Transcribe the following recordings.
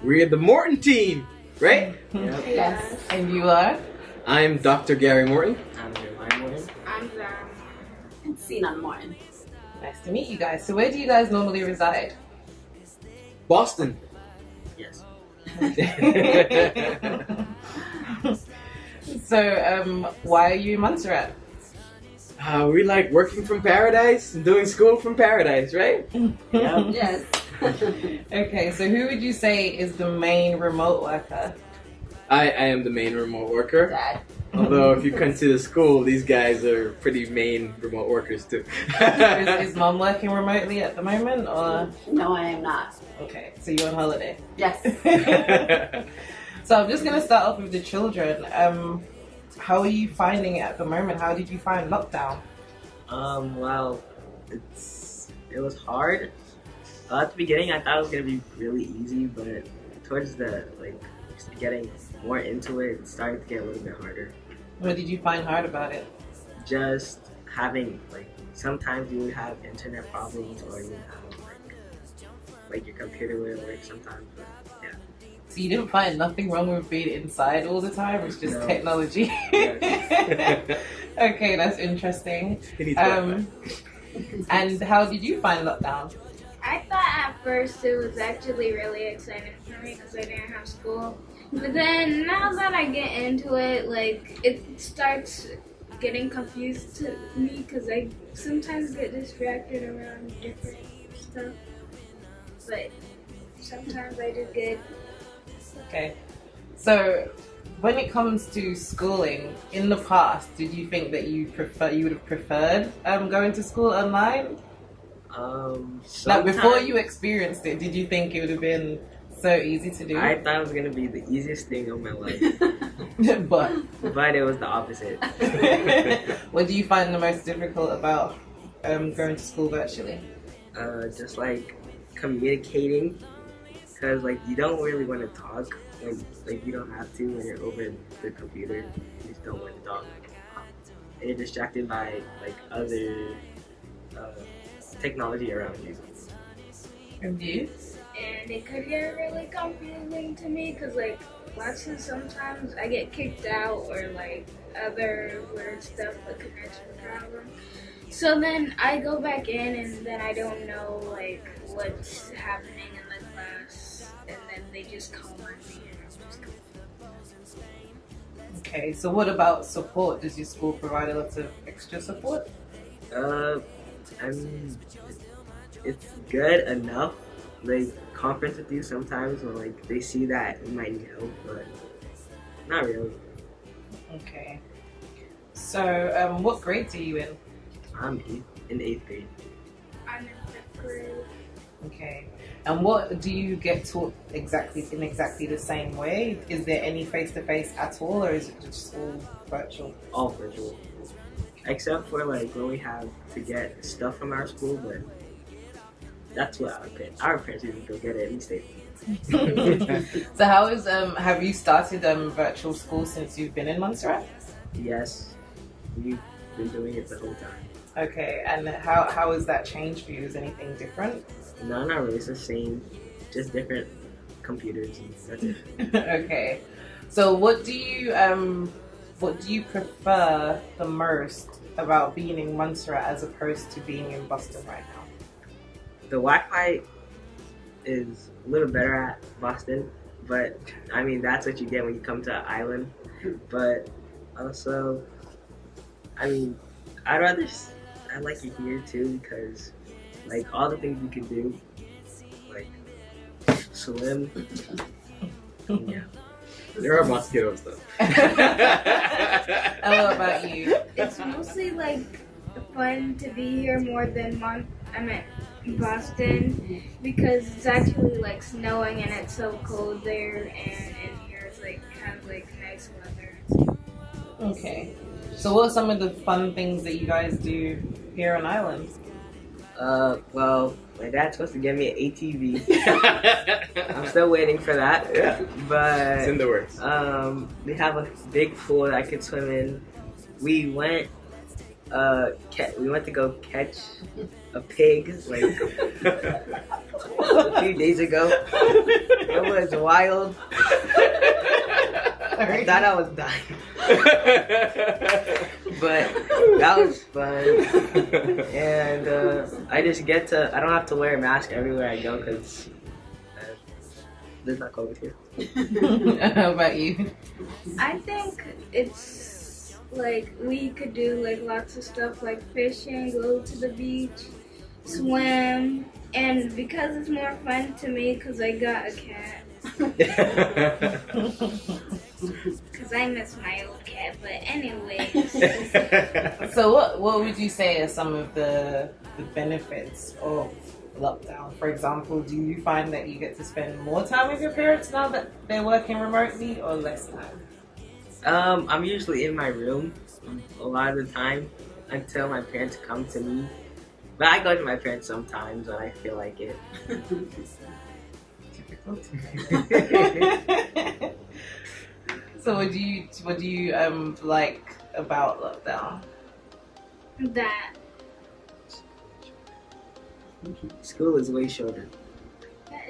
We're the Morton team, right? Yep. Yes. And you are? I'm Dr. Gary Morton. I'm Jeremiah Morton. I'm Zara. And Sinan Morton. Nice to meet you guys. So where do you guys normally reside? Boston. Yes. So why are you in Montserrat? We like working from paradise and doing school from paradise, right? Yep. Yes. Okay, so who would you say is the main remote worker? I am the main remote worker. Dad. Although if you consider school, these guys are pretty main remote workers too. Is mom working remotely at the moment, or? No, I am not. Okay, so you're on holiday. Yes. So I'm just gonna start off with the children. How are you finding it at the moment? How did you find lockdown? Well, it was hard. At the beginning, I thought it was gonna be really easy, but towards the just getting more into it, it started to get a little bit harder. What did you find hard about it? Just having sometimes you would have internet problems, or you would have your computer wouldn't work sometimes. But yeah. So you didn't find nothing wrong with being inside all the time? It's just No. technology. Okay, that's interesting. He needs Wi-Fi. And how did you find lockdown? I thought at first it was actually really exciting for me because I didn't have school. But then now that I get into it, it starts getting confused to me because I sometimes get distracted around different stuff. But sometimes I do good. Okay. So when it comes to schooling, in the past, did you think that you would have preferred going to school online? Like before sometimes you experienced it, did you think it would have been so easy to do? I thought it was gonna be the easiest thing of my life, But but it was the opposite. what do you find the most difficult about going to school virtually? Just communicating, because you don't really want to talk, you don't have to when you're over the computer. You just don't want to talk, and you're distracted by other technology around you. And you? And it could get really confusing to me because classes sometimes I get kicked out or other weird stuff, like connection problem. So then I go back in and then I don't know what's happening in the class, and then they just call on me and I'm just confused. Okay, so what about support? Does your school provide a lot of extra support? I mean, it's good enough. They conference with you sometimes when they see that you might need help, but not really. Okay. So what grades are you in? I'm in 8th grade. I'm in 5th grade. Okay. And what do you get taught in exactly the same way? Is there any face-to-face at all, or is it just all virtual? All virtual. Except for when we have to get stuff from our school, but that's what our parents usually go get it in state. So how is have you started virtual school since you've been in Montserrat? Yes, we've been doing it the whole time. Okay, and how has that changed for you? Is anything different? No, not really. It's the same, just different computers and that's it. Okay. So what do you prefer the most about being in Montserrat as opposed to being in Boston right now? The Wi-Fi is a little better at Boston, but I mean that's what you get when you come to an island. But also, I mean, I like it here too because all the things you can do, swim. Yeah. There are mosquitoes though. And what about you? It's mostly fun to be here more than Boston because it's actually snowing and it's so cold there, and in here it's have nice weather. Okay. So what are some of the fun things that you guys do here on island? Well, my dad's supposed to get me an ATV. I'm still waiting for that. Yeah. But It's in the works. we have a big pool that I could swim in. We went we went to go catch a pig like a few days ago. It was wild. I thought I was dying. But that was fun. And I don't have to wear a mask everywhere I go because there's not COVID here. How about you? I think it's like we could do like lots of stuff like fishing, go to the beach, swim, and because it's more fun to me because I got a cat. Because I miss my old cat, but anyways. So what would you say are some of the benefits of lockdown? For example, do you find that you get to spend more time with your parents now that they're working remotely or less time? I'm usually in my room a lot of the time until my parents come to me. But I go to my parents sometimes when I feel like it. So what do you like about lockdown? That School is way shorter.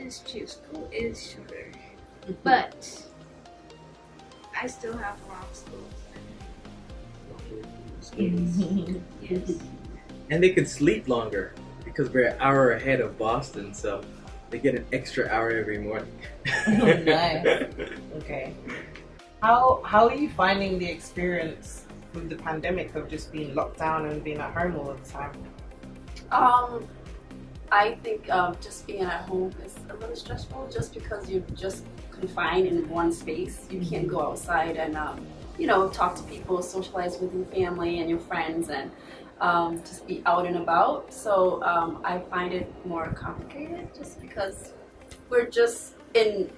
is true. School is shorter. But I still have long school. Yes. And they could sleep longer because we're an hour ahead of Boston, so they get an extra hour every morning. Nice. Okay. How are you finding the experience with the pandemic of just being locked down and being at home all the time? I think just being at home is a little stressful just because you're just confined in one space. You can't go outside and talk to people, socialize with your family and your friends, and just be out and about. So I find it more complicated just because we're just in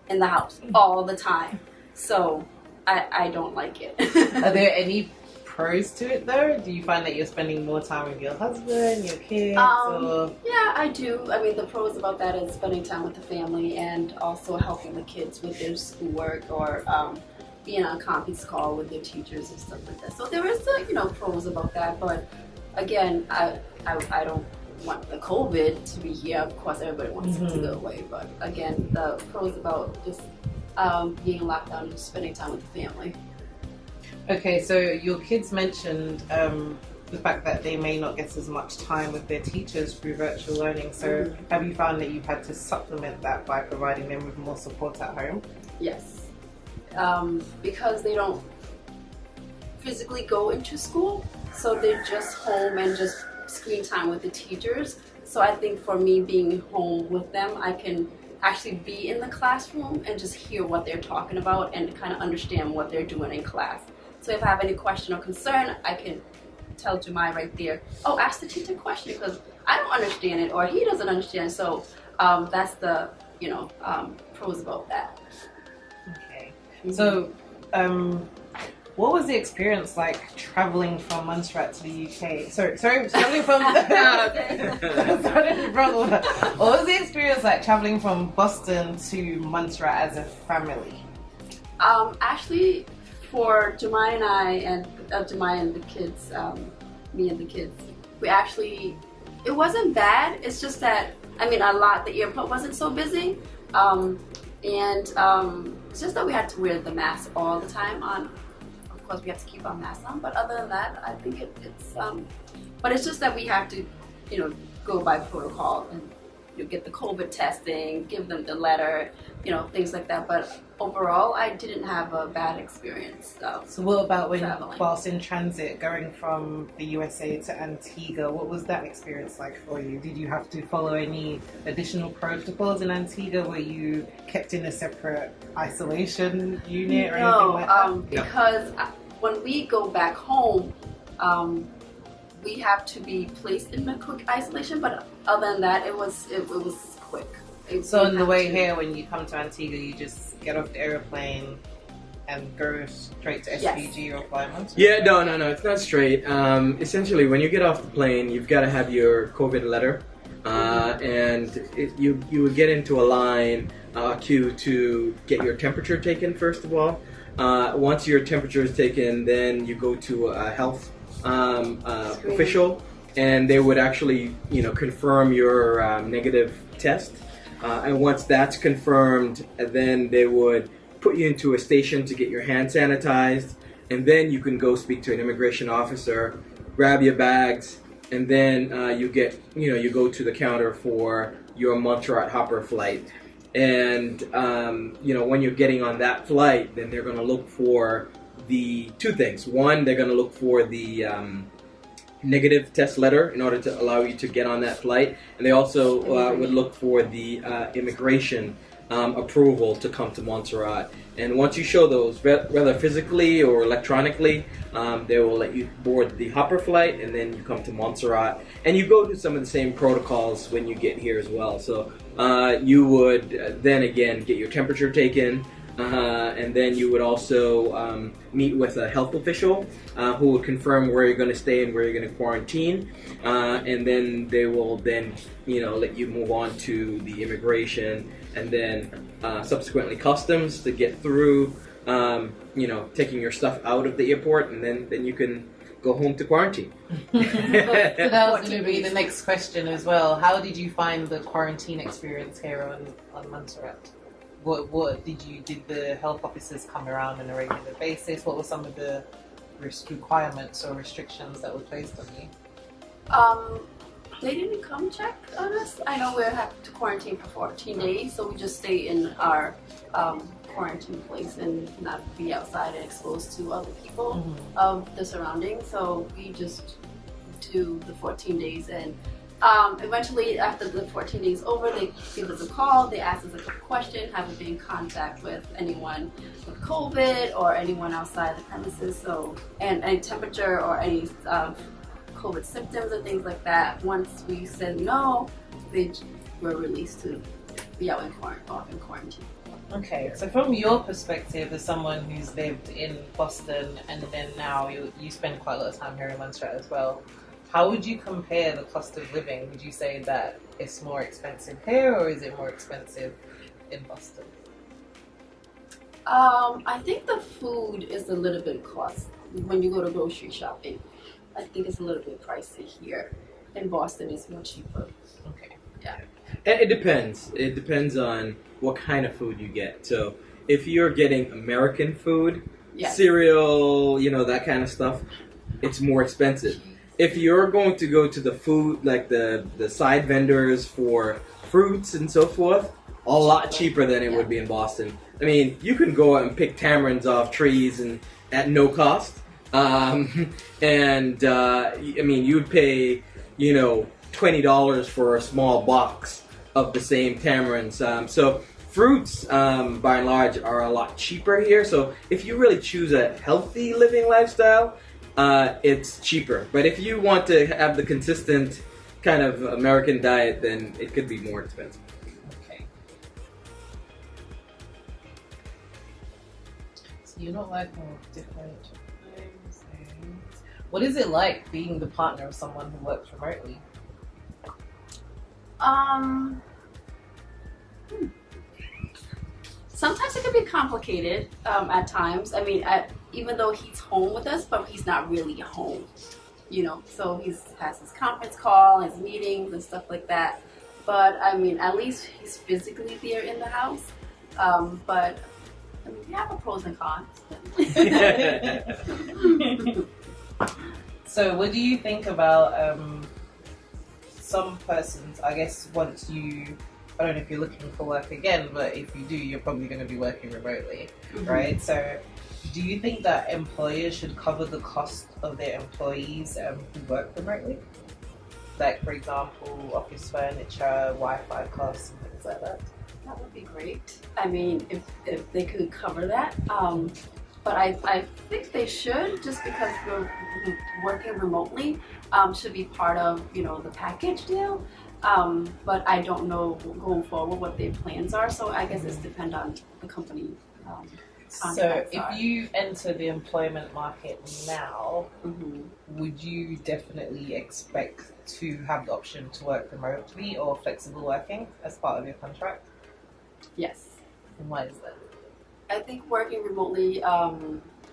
the house all the time. So I don't like it. Are there any pros to it though? Do you find that you're spending more time with your husband, your kids? Yeah, I do. I mean, the pros about that is spending time with the family and also helping the kids with their schoolwork or being on a conference call with their teachers and stuff like that. So there is pros about that. But again, I don't want the COVID to be here. Of course, everybody wants it to go away. But again, the pros about just being locked down and just spending time with the family. Okay, so your kids mentioned the fact that they may not get as much time with their teachers through virtual learning. So have you found that you've had to supplement that by providing them with more support at home? Yes, because they don't physically go into school, so they're just home and just screen time with the teachers. So I think for me being home with them, I can actually be in the classroom and just hear what they're talking about and kind of understand what they're doing in class. So if I have any question or concern, I can tell Jemai right there, oh, ask the teacher a question because I don't understand it or he doesn't understand. So that's the pros about that. Okay. So what was the experience like traveling from Montserrat to the UK? Sorry, traveling from what was the experience like traveling from Boston to Montserrat as a family? Actually, for Jemai and I and Jemai and the kids, me and the kids, it wasn't bad. It's just that the airport wasn't so busy, and it's just that we had to wear the mask all the time on. Of course, we have to keep our masks on, but other than that, I think but it's just that we have to, go by protocol and get the COVID testing, give them the letter, things like that. But overall, I didn't have a bad experience. So what about traveling. whilst in transit, going from the USA to Antigua, what was that experience like for you? Did you have to follow any additional protocols in Antigua? Were you kept in a separate isolation unit or anything like that? Because when we go back home, we have to be placed in a quick isolation, but other than that, it was quick. So on the way here, when you come to Antigua, you just get off the airplane and go straight to SPG or fly Montserrat? Yeah, no, it's not straight. Essentially, when you get off the plane, you've got to have your COVID letter, and you would get into a line queue to get your temperature taken first of all. Once your temperature is taken, then you go to a health official, and they would actually, confirm your negative test. And once that's confirmed, then they would put you into a station to get your hand sanitized, and then you can go speak to an immigration officer, grab your bags, and then you go to the counter for your Montserrat hopper flight. And when you're getting on that flight, then they're going to look for the two things. One, they're going to look for the negative test letter in order to allow you to get on that flight, and they also would look for the immigration approval to come to Montserrat. And once you show those, whether physically or electronically, they will let you board the hopper flight, and then you come to Montserrat, and you go through some of the same protocols when you get here as well. So you would then again get your temperature taken, and then you would also meet with a health official who would confirm where you're going to stay and where you're going to quarantine, and then they will then let you move on to the immigration, and then subsequently customs to get through taking your stuff out of the airport, and then you can go home to quarantine. So that was going to be the next question as well. How did you find the quarantine experience here on Montserrat? Did the health officers come around on a regular basis? What were some of the requirements or restrictions that were placed on you? They didn't come check on us. I know we have to quarantine for 14 days, so we just stay in our quarantine place and not be outside and exposed to other people of the surroundings. So we just do the 14 days, and eventually after the 14 days over, they give us a call, they ask us a question, have we been in contact with anyone with COVID or anyone outside the premises, so and any temperature or any COVID symptoms or things like that. Once we said no, they were released to be out off in quarantine. Okay, so from your perspective as someone who's lived in Boston and then now you spend quite a lot of time here in Montserrat as well, how would you compare the cost of living? Would you say that it's more expensive here, or is it more expensive in Boston? I think the food is a little bit cost when you go to grocery shopping. I think it's a little bit pricey here. In Boston, it's more cheaper. Okay. Yeah. It depends. It depends on what kind of food you get. So if you're getting American food, Yes. cereal, that kind of stuff, it's more expensive. If you're going to go to the food, like the side vendors for fruits and so forth, a lot cheaper than it would be in Boston. I mean, you can go out and pick tamarinds off trees and at no cost. You'd pay, $20 for a small box of the same tamarinds. So fruits, by and large, are a lot cheaper here. So if you really choose a healthy living lifestyle, it's cheaper. But if you want to have the consistent kind of American diet, then it could be more expensive. Okay. So you're not working with different times. What is it like being the partner of someone who works remotely? Sometimes it can be complicated at times. I mean, even though he's home with us, but he's not really home, so he has his conference call, his meetings and stuff like that. But I mean, at least he's physically there in the house. But I mean, we have a pros and cons. So what do you think about some persons, I guess once I don't know if you're looking for work again, but if you do, you're probably going to be working remotely, right? So do you think that employers should cover the cost of their employees who work remotely? Like, for example, office furniture, Wi-Fi costs, and things like that? That would be great. I mean, if they could cover that. But I think they should, just because we're working remotely, should be part of, the package deal. But I don't know going forward what their plans are, so I guess it's depend on the company. So if you enter the employment market now, would you definitely expect to have the option to work remotely or flexible working as part of your contract? Yes. And why is that? I think working remotely,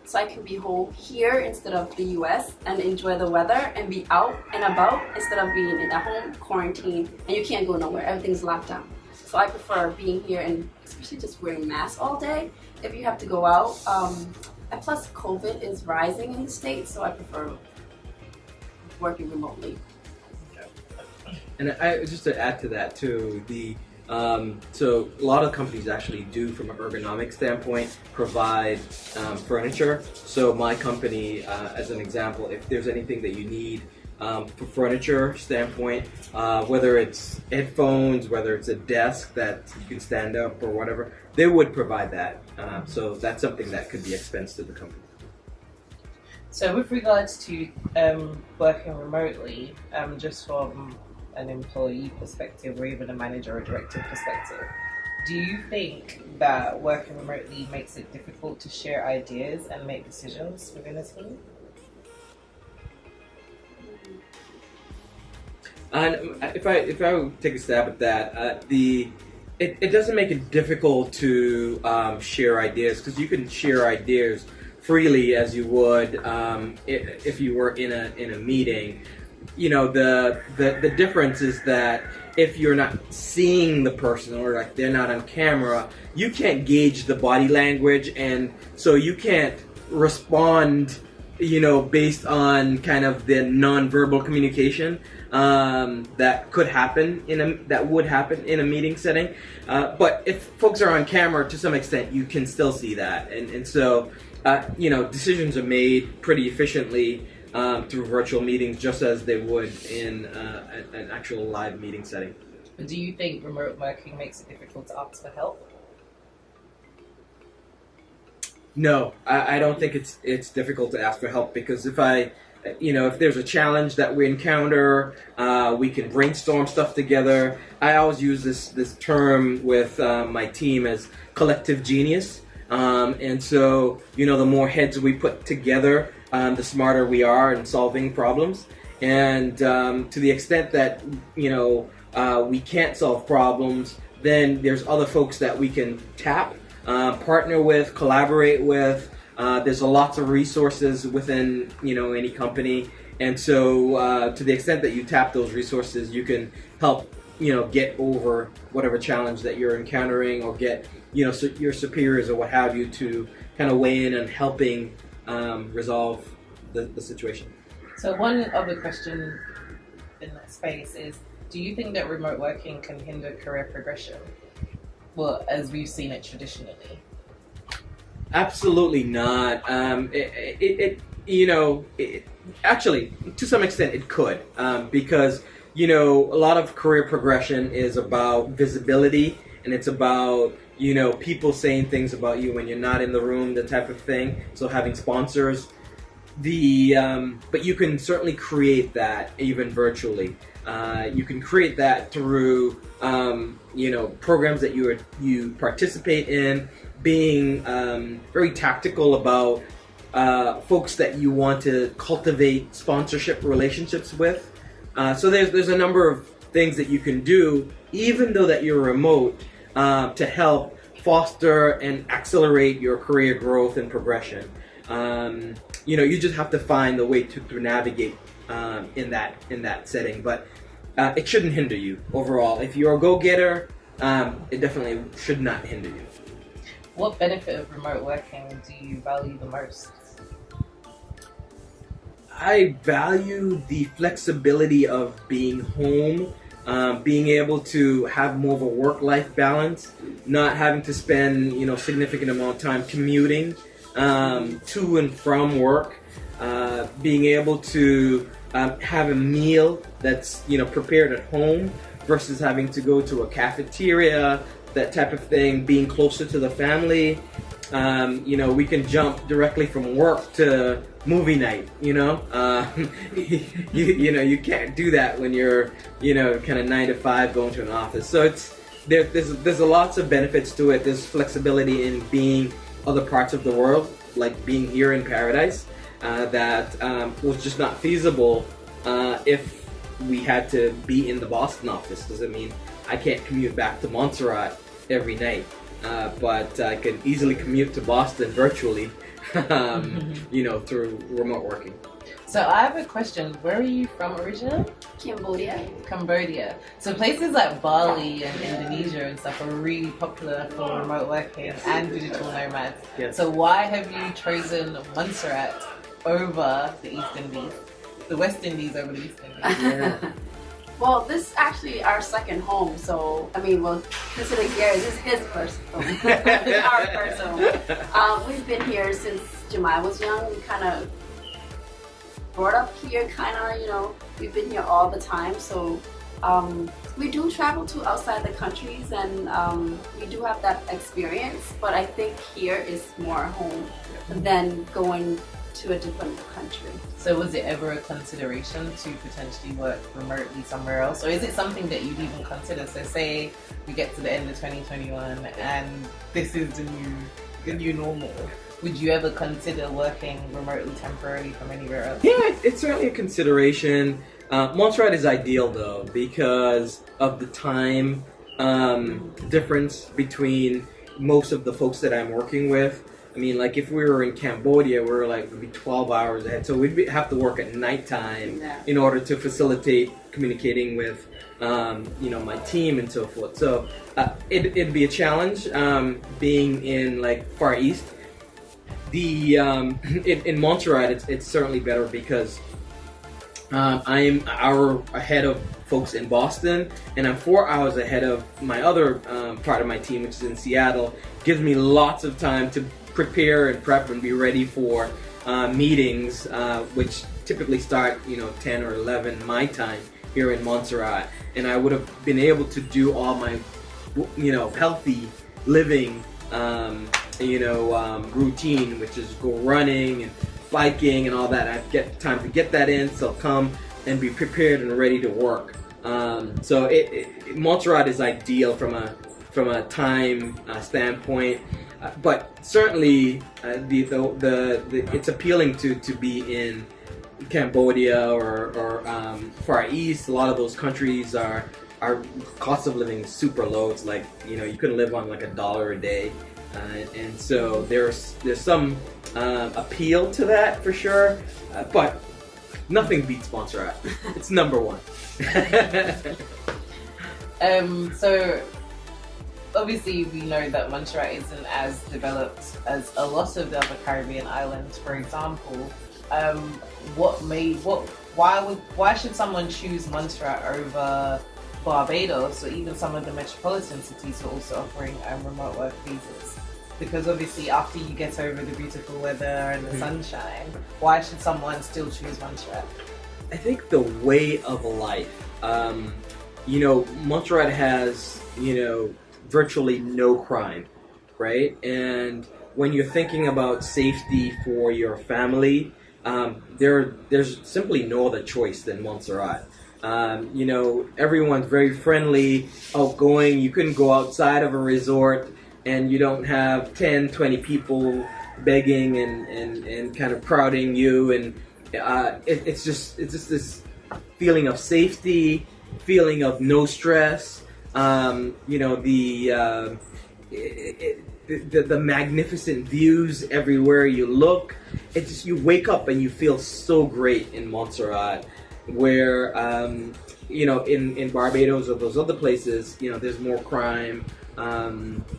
so I can be home here instead of the US and enjoy the weather and be out and about instead of being in at home, quarantined, and you can't go nowhere. Everything's locked down. So I prefer being here and especially just wearing masks all day if you have to go out. And plus, COVID is rising in the States, so I prefer working remotely. And I just to add to that too, so a lot of companies actually do, from an ergonomic standpoint, provide furniture. So my company, as an example, if there's anything that you need for furniture standpoint, whether it's headphones, whether it's a desk that you can stand up or whatever, they would provide that. So that's something that could be expensed to the company. So with regards to working remotely, just from an employee perspective or even a manager or director perspective, do you think that working remotely makes it difficult to share ideas and make decisions within a team? And if I would take a stab at that, it doesn't make it difficult to share ideas, because you can share ideas freely as you would if you were in a meeting. You know, the difference is that if you're not seeing the person, or like they're not on camera, you can't gauge the body language, and so you can't respond, you know, based on kind of the non-verbal communication that would happen in a meeting setting. But if folks are on camera, to some extent, you can still see that, and so you know, decisions are made pretty efficiently through virtual meetings, just as they would in an actual live meeting setting. But do you think remote working makes it difficult to ask for help? No, I don't think it's difficult to ask for help, because if there's a challenge that we encounter, we can brainstorm stuff together. I always use this term with my team as collective genius. And so, you know, the more heads we put together, the smarter we are in solving problems. And to the extent that, you know, we can't solve problems, then there's other folks that we can tap, partner with, collaborate with. There's lots of resources within, you know, any company. And so to the extent that you tap those resources, you can help, you know, get over whatever challenge that you're encountering, or get, you know, your superiors or what have you to kind of weigh in on helping resolve the situation. So one other question in that space is, do you think that remote working can hinder career progression? Well, as we've seen it traditionally. Absolutely not. Actually, to some extent it could, because, you know, a lot of career progression is about visibility, and it's about, you know, people saying things about you when you're not in the room, the type of thing. So having sponsors, but you can certainly create that even virtually. You can create that through, you know, programs that you participate in, being very tactical about folks that you want to cultivate sponsorship relationships with. So there's a number of things that you can do, even though that you're remote, to help foster and accelerate your career growth and progression. You know, you just have to find the way to navigate in that setting, but it shouldn't hinder you overall. If you're a go-getter, it definitely should not hinder you. What benefit of remote working do you value the most? I value the flexibility of being home, being able to have more of a work-life balance, not having to spend, you know, significant amount of time commuting to and from work, being able to have a meal that's, you know, prepared at home versus having to go to a cafeteria, that type of thing, being closer to the family. You know, we can jump directly from work to movie night, you know. You know, you can't do that when you're, you know, kind of 9 to 5 going to an office. So there's lots of benefits to it. There's flexibility in being other parts of the world, like being here in Paradise, that was just not feasible if we had to be in the Boston office. Does it mean I can't commute back to Montserrat every night but I can easily commute to Boston virtually, through remote working. So I have a question. Where are you from originally? Cambodia. So places like Bali and Indonesia and stuff are really popular for remote working and digital nomads. Yes. So why have you chosen Montserrat over the East Indies? The West Indies over the East Indies? Yeah. Well, this is actually our second home, so I mean, we'll consider Gary, this is his first home. It's our first home. We've been here since Jemai was young. We kind of brought up here, we've been here all the time. So we do travel to outside the countries, and we do have that experience. But I think here is more home than going to a different country. So was it ever a consideration to potentially work remotely somewhere else? Or is it something that you'd even consider? So say we get to the end of 2021 and this is the new normal. Would you ever consider working remotely temporarily from anywhere else? Yeah, it's certainly a consideration. Montserrat is ideal though because of the time difference between most of the folks that I'm working with. I mean, like if we were in Cambodia, we'd be 12 hours ahead. So have to work at nighttime in order to facilitate communicating with, my team and so forth. So it'd be a challenge being in like Far East. In Montserrat, it's certainly better because I'm an hour ahead of folks in Boston, and I'm 4 hours ahead of my other part of my team, which is in Seattle. Gives me lots of time to prepare and prep and be ready for meetings, which typically start 10 or 11 my time here in Montserrat, and I would have been able to do all my healthy living routine, which is go running and biking and all that. I get time to get that in, so come and be prepared and ready to work. So Montserrat is ideal from a time standpoint. But certainly, it's appealing to be in Cambodia or Far East. A lot of those countries are cost of living super low. It's like you can live on like $1 a day, and so there's some appeal to that for sure. But nothing beats Montserrat. It's number one. So. Obviously, we know that Montserrat isn't as developed as a lot of the other Caribbean islands. For example, why should someone choose Montserrat over Barbados or even some of the metropolitan cities who are also offering remote work visas? Because obviously, after you get over the beautiful weather and the sunshine, why should someone still choose Montserrat? I think the way of life. Montserrat has virtually no crime, right? And when you're thinking about safety for your family, there's simply no other choice than Montserrat. Everyone's very friendly, outgoing. You couldn't go outside of a resort and you don't have 10, 20 people begging and kind of crowding you. And it's just this feeling of safety, feeling of no stress. The magnificent views everywhere you look. It's just you wake up and you feel so great in Montserrat, where in Barbados or those other places, there's more crime.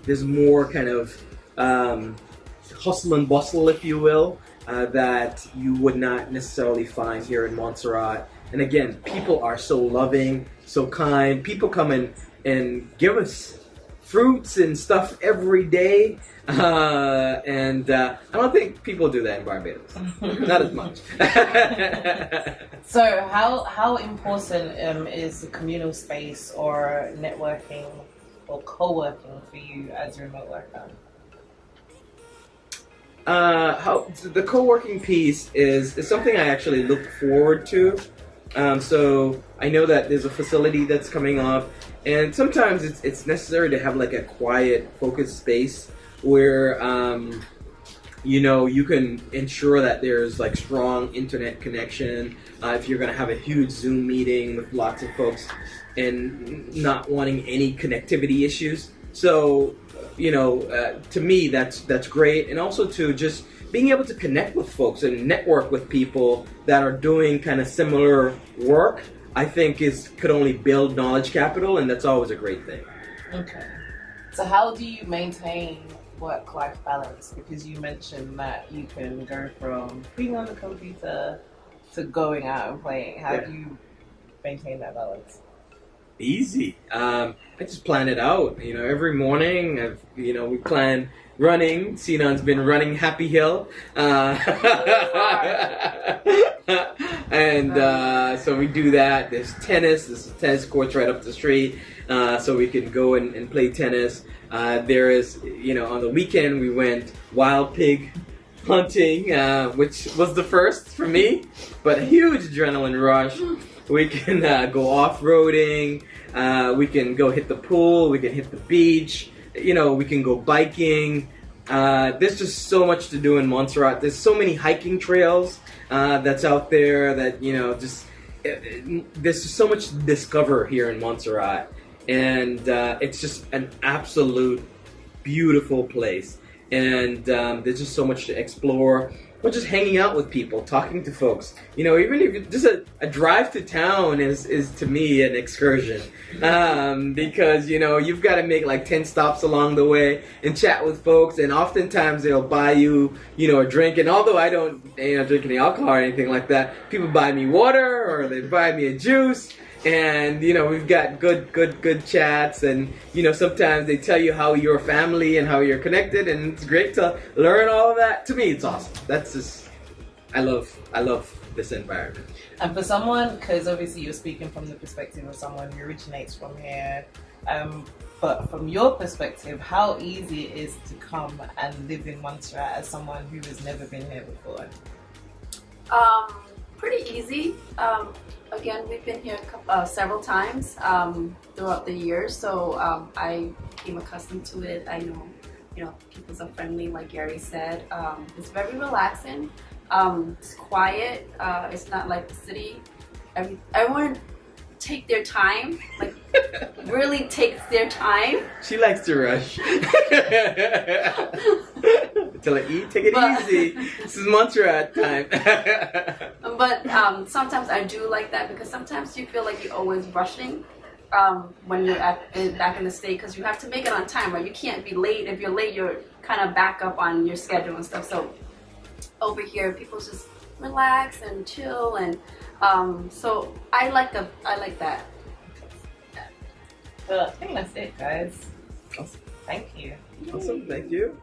There's more kind of hustle and bustle, if you will, that you would not necessarily find here in Montserrat. And again, people are so loving, so kind. People come in and give us fruits and stuff every day. And I don't think people do that in Barbados. Not as much. So how important is the communal space or networking or co-working for you as a remote worker? The co-working piece is something I actually look forward to. So I know that there's a facility that's coming up, and sometimes it's necessary to have like a quiet, focused space where you can ensure that there's like strong internet connection. If you're going to have a huge Zoom meeting with lots of folks and not wanting any connectivity issues, So, to me, that's great, and also to just being able to connect with folks and network with people that are doing kind of similar work, I think could only build knowledge capital, and that's always a great thing. Okay. So how do you maintain work-life balance? Because you mentioned that you can go from being on the computer to going out and playing. How do you maintain that balance? Easy. I just plan it out. Every morning, we plan running. Sinan's been running Happy Hill. And so we do that. There's tennis. There's tennis courts right up the street. So we can go and play tennis. There is, on the weekend we went wild pig hunting, which was the first for me, but a huge adrenaline rush. We can go off-roading. We can go hit the pool. We can hit the beach. We can go biking. There's just so much to do in Montserrat. There's so many hiking trails that's out there that, there's just so much to discover here in Montserrat. And it's just an absolute beautiful place. And there's just so much to explore. Or just hanging out with people, talking to folks. Even if just a drive to town is to me an excursion. Because, you've got to make like 10 stops along the way and chat with folks. And oftentimes they'll buy you, a drink. And although I don't drink any alcohol or anything like that, people buy me water or they buy me a juice. And, we've got good chats, and, sometimes they tell you how you're family and how you're connected, and it's great to learn all of that. To me, it's awesome. That's just, I love this environment. And for someone, because obviously you're speaking from the perspective of someone who originates from here, but from your perspective, how easy it is to come and live in Montserrat as someone who has never been here before? Pretty easy. Again, we've been here several times throughout the years, so I became accustomed to it. I know, people are friendly, like Gary said. It's very relaxing. It's quiet. It's not like the city. Everyone take their time, like really takes their time. She likes to rush. Tell her, take it easy. This is Montserrat time. But sometimes I do like that, because sometimes you feel like you're always rushing when you're back in the state, because you have to make it on time, right? You can't be late. If you're late, you're kind of back up on your schedule and stuff. So over here, people just relax and chill, and so I like that. Well, I think that's it, guys. Awesome. Thank you. Awesome. Thank you.